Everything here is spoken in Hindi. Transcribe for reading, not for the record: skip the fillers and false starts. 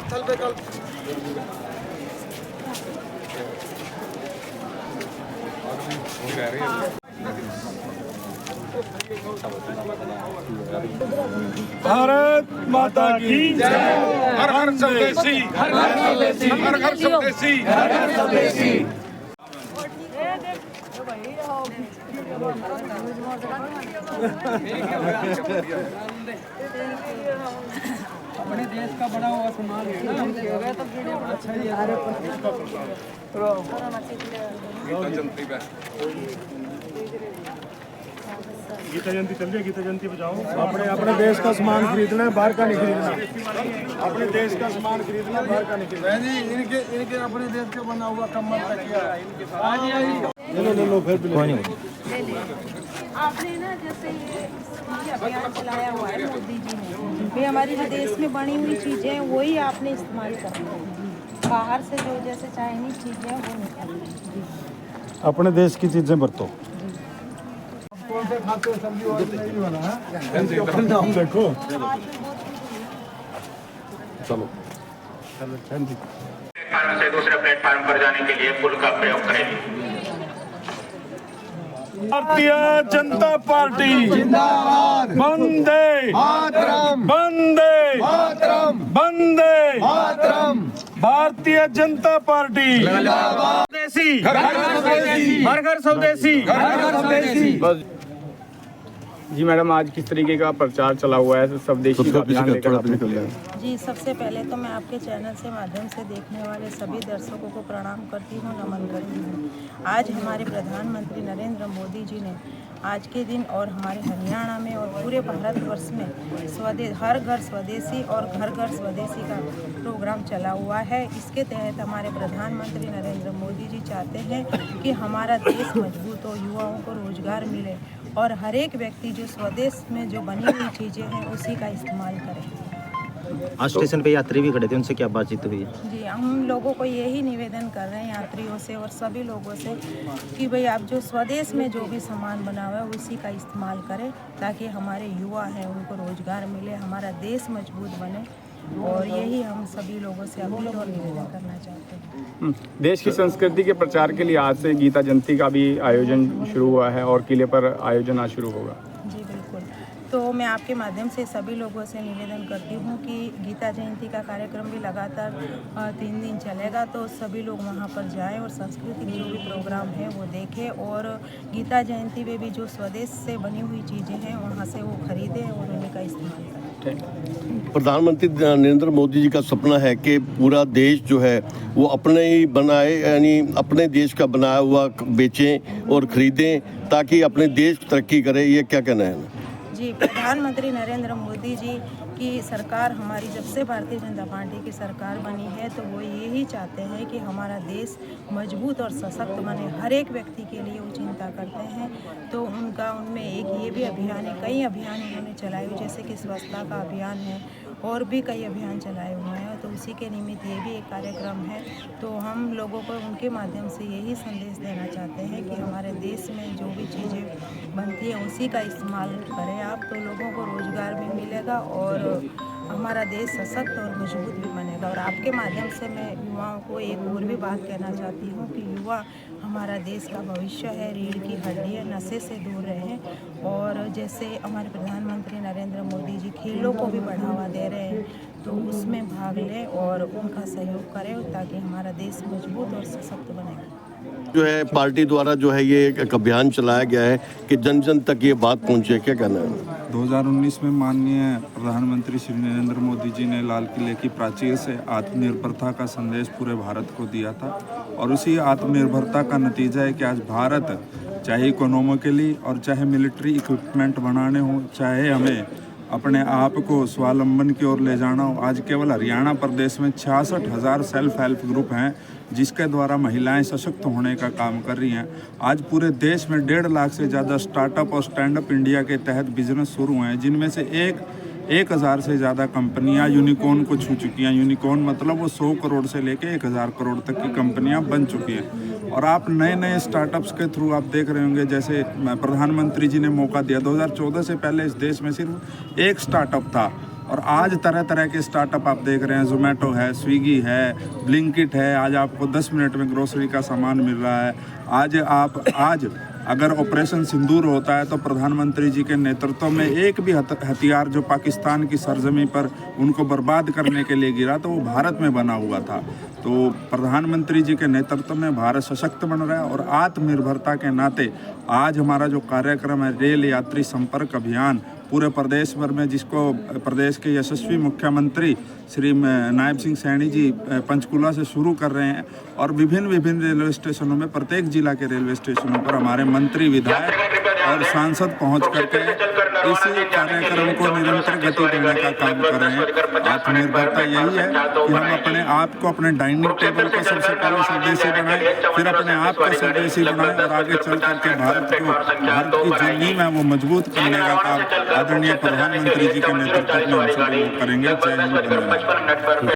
स्थल पे कल भारत माता की जय। हर हर स्वदेशी, हर हर स्वदेशी, हर हर स्वदेशी, हर हर स्वदेशी। अपने देश का बड़ा हुआ सामान है ना, अच्छा ही है। गीता जयंती चल रही है, गीता जयंती बजाओ। अपने अपने देश का सामान खरीदना है, बाहर का नहीं खरीदना। अपने देश का सामान खरीदना, बाहर का नहीं खरीदना। इनके अपने देश का बना हुआ कम्बल तकिया लो फिर आपने ना जैसे ये अभियान चलाया हुआ है मोदी जी ने, वे हमारी जो देश में बनी हुई चीज़ें वही आपने इस्तेमाल करना है। बाहर से जो जैसे चाइनीज चीज़ें वो नहीं करनी। अपने देश की चीजें बरतो। कौन से खाते हो सब्जी वाला है नाम देखो। चलो प्लेटफार्म से दूसरे प्लेटफार्म पर जाने के लिए पुल का प्रयोग करें। भारतीय जनता पार्टी जिंदाबाद। वंदे मातरम, वंदे मातरम, वंदे मातरम। भारतीय जनता पार्टी जिंदाबाद। स्वदेशी, हर हर स्वदेशी, हर हर स्वदेशी, हर हर स्वदेशी। जी मैडम, आज किस तरीके का प्रचार चला हुआ है स्वदेशी का अभियान लेकर आपने किया? जी, सबसे पहले तो मैं आपके चैनल से माध्यम से देखने वाले सभी दर्शकों को प्रणाम करती हूँ, नमन करती हूँ। आज हमारे प्रधानमंत्री नरेंद्र मोदी जी ने आज के दिन और हमारे हरियाणा में और पूरे भारतवर्ष में हर घर स्वदेशी और घर घर स्वदेशी का प्रोग्राम चला हुआ है। इसके तहत हमारे प्रधानमंत्री नरेंद्र मोदी जी चाहते हैं कि हमारा देश मजबूत हो, युवाओं को रोजगार मिले और हर एक व्यक्ति जो स्वदेश में जो बनी हुई चीज़ें हैं उसी का इस्तेमाल करें। आज स्टेशन पे यात्री भी खड़े थे, उनसे क्या बातचीत हुई? जी, हम लोगों को यही निवेदन कर रहे हैं यात्रियों से और सभी लोगों से कि भाई आप जो स्वदेश में जो भी सामान बना हुआ है उसी का इस्तेमाल करें ताकि हमारे युवा हैं उनको रोजगार मिले, हमारा देश मजबूत बने। और यही हम सभी लोगों से अपील और निवेदन करना चाहते हैं। देश की संस्कृति के प्रचार के लिए आज से गीता जयंती का भी आयोजन शुरू हुआ है और किले पर आयोजन आज शुरू होगा। जी बिल्कुल, तो मैं आपके माध्यम से सभी लोगों से निवेदन करती हूँ कि गीता जयंती का कार्यक्रम भी लगातार 3 दिन चलेगा, तो सभी लोग वहाँ पर जाएं और सांस्कृतिक जो भी प्रोग्राम है वो देखें और गीता जयंती में भी जो स्वदेश से बनी हुई चीज़ें हैं वहाँ से वो खरीदें और उन्हीं का इस्तेमाल करें। प्रधानमंत्री नरेंद्र मोदी जी का सपना है कि पूरा देश जो है वो अपने ही बनाए, यानी अपने देश का बनाया हुआ बेचें और खरीदें ताकि अपने देश तरक्की करे। ये क्या कहना है? जी, प्रधानमंत्री नरेंद्र मोदी जी की सरकार हमारी जब से भारतीय जनता पार्टी की सरकार बनी है तो वो यही चाहते हैं कि हमारा देश मजबूत और सशक्त बने, हर एक व्यक्ति के लिए वो चिंता करते हैं। तो उनमें एक ये भी अभियान है, कई अभियान उन्होंने चलाए हुए जैसे कि स्वच्छता का अभियान है और भी कई अभियान चलाए हुए हैं, तो उसी के निमित्त ये भी एक कार्यक्रम है। तो हम लोगों को उनके माध्यम से यही संदेश देना चाहते हैं कि हमारे देश में जो भी चीज़ें बनती हैं उसी का इस्तेमाल करें आप, तो लोगों को रोज़गार भी मिलेगा और हमारा देश सशक्त और मजबूत भी बनेगा। और आपके माध्यम से मैं युवाओं को एक और भी बात कहना चाहती हूँ कि युवा हमारा देश का भविष्य है, रीढ़ की हड्डी है, नशे से दूर रहें और जैसे हमारे प्रधानमंत्री नरेंद्र मोदी जी खेलों को भी बढ़ावा दे रहे हैं तो उसमें भाग लें और उनका सहयोग करें ताकि हमारा देश मजबूत और सशक्त बनेगा। जो है पार्टी द्वारा जो है ये एक अभियान चलाया गया है कि जन जन तक ये बात पहुंचे, क्या कहना है? 2019 में माननीय प्रधानमंत्री श्री नरेंद्र मोदी जी ने लाल किले की प्राचीर से आत्मनिर्भरता का संदेश पूरे भारत को दिया था और उसी आत्मनिर्भरता का नतीजा है कि आज भारत चाहे इकोनॉमिकली और चाहे मिलिट्री इक्विपमेंट बनाने हो, चाहे हमें अपने आप को स्वावलंबन की ओर ले जाना हो, आज केवल हरियाणा प्रदेश में 66,000 सेल्फ हेल्प ग्रुप हैं जिसके द्वारा महिलाएं सशक्त होने का काम कर रही हैं। आज पूरे देश में 1.5 लाख से ज़्यादा स्टार्टअप और स्टैंड अप इंडिया के तहत बिजनेस शुरू हैं, जिनमें से 1,000 से ज़्यादा कंपनियां यूनिकॉर्न को छू चुकी हैं। यूनिकॉर्न मतलब वो 100 करोड़ से लेके 1,000 करोड़ तक की कंपनियां बन चुकी हैं। और आप नए नए स्टार्टअप्स के थ्रू आप देख रहे होंगे, जैसे प्रधानमंत्री जी ने मौका दिया, 2014 से पहले इस देश में सिर्फ एक स्टार्टअप था और आज तरह तरह के स्टार्टअप आप देख रहे हैं, जोमेटो है, स्विगी है, ब्लिंकिट है। आज आपको 10 मिनट में ग्रोसरी का सामान मिल रहा है। आज अगर ऑपरेशन सिंदूर होता है तो प्रधानमंत्री जी के नेतृत्व में एक भी हथियार जो पाकिस्तान की सरजमी पर उनको बर्बाद करने के लिए गिरा तो वो भारत में बना हुआ था। तो प्रधानमंत्री जी के नेतृत्व में भारत सशक्त बन रहा है। और आत्मनिर्भरता के नाते आज हमारा जो कार्यक्रम है रेल यात्री संपर्क अभियान पूरे प्रदेश भर में, जिसको प्रदेश के यशस्वी मुख्यमंत्री श्री नायब सिंह सैनी जी पंचकुला से शुरू कर रहे हैं और विभिन्न रेलवे स्टेशनों में, प्रत्येक जिला के रेलवे स्टेशनों पर हमारे मंत्री, विधायक और सांसद पहुंच करके इस कार्यक्रम को निरंतर गति देने का काम कर रहे हैं। आत्मनिर्भरता यही है कि हम अपने आप को, अपने डाइनिंग टेबल को सबसे पहले स्वदेशी बनाएं, फिर अपने आप को स्वदेशी बनाएं और आगे चल करके भारत की जो नींव है वो मजबूत करने का काम आदरणीय प्रधानमंत्री जी के नेतृत्व में हम सब लोग करेंगे। जय हिंद।